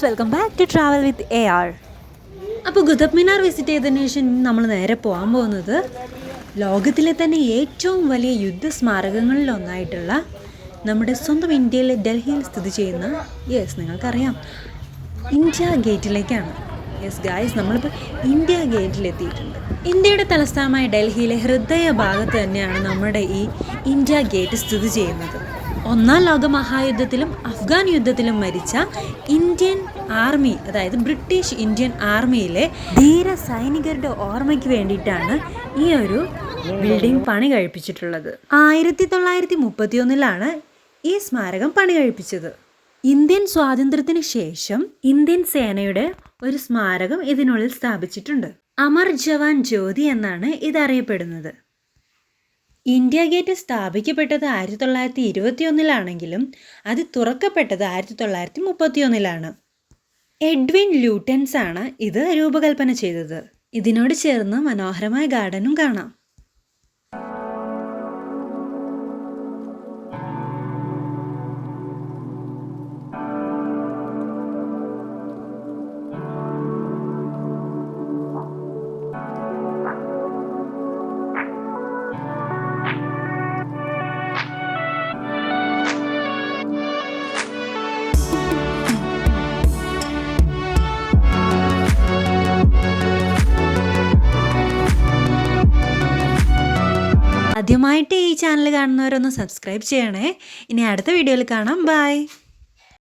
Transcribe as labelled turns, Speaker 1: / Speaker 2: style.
Speaker 1: Welcome back to travel with AR. അപ്പോൾ Qutub Minar visit ചെയ്തതിന് ശേഷം നമ്മൾ നേരെ പോകാൻ പോകുന്നത് ലോകത്തിലെ തന്നെ ഏറ്റവും വലിയ യുദ്ധ സ്മാരകങ്ങളിലൊന്നായിട്ടുള്ള നമ്മുടെ സ്വന്തം ഇന്ത്യയിലെ ഡൽഹിയിൽ സ്ഥിതി ചെയ്യുന്ന നിങ്ങൾക്കറിയാം ഇന്ത്യ ഗേറ്റിലേക്കാണ്. ഗായ്സ്, നമ്മളിപ്പോൾ ഇന്ത്യ ഗേറ്റിലെത്തിയിട്ടുണ്ട്. ഇന്ത്യയുടെ തലസ്ഥാനമായ ഡൽഹിയിലെ ഹൃദയ ഭാഗത്ത് തന്നെയാണ് നമ്മുടെ ഈ ഇന്ത്യ ഗേറ്റ് സ്ഥിതി ചെയ്യുന്നത്. ഒന്നാം ലോക മഹായുദ്ധത്തിലും അഫ്ഗാൻ യുദ്ധത്തിലും മരിച്ച ഇന്ത്യൻ ആർമി, അതായത് ബ്രിട്ടീഷ് ഇന്ത്യൻ ആർമിയിലെ ധീര സൈനികരുടെ ഓർമ്മയ്ക്ക് വേണ്ടിയിട്ടാണ് ഈ ഒരു ബിൽഡിംഗ് പണി കഴിപ്പിച്ചിട്ടുള്ളത്. 1931 ഈ സ്മാരകം പണി കഴിപ്പിച്ചത്. ഇന്ത്യൻ സ്വാതന്ത്ര്യത്തിന് ശേഷം ഇന്ത്യൻ സേനയുടെ ഒരു സ്മാരകം ഇതിനുള്ളിൽ സ്ഥാപിച്ചിട്ടുണ്ട്. അമർ ജവാൻ ജ്യോതി എന്നാണ് ഇതറിയപ്പെടുന്നത്. ഇന്ത്യ ഗേറ്റ് സ്ഥാപിക്കപ്പെട്ടത് 1921 അത് തുറക്കപ്പെട്ടത് 1931. എഡ്വിൻ ലൂട്ടൻസ് ആണ് ഇത് രൂപകൽപ്പന ചെയ്തത്. ഇതിനോട് ചേർന്ന് മനോഹരമായ ഗാർഡനും കാണാം. ആദ്യമായിട്ട് ഈ ചാനൽ കാണുന്നവരൊന്ന് സബ്സ്ക്രൈബ് ചെയ്യണേ. ഇനി അടുത്ത വീഡിയോയിൽ കാണാം. ബൈ.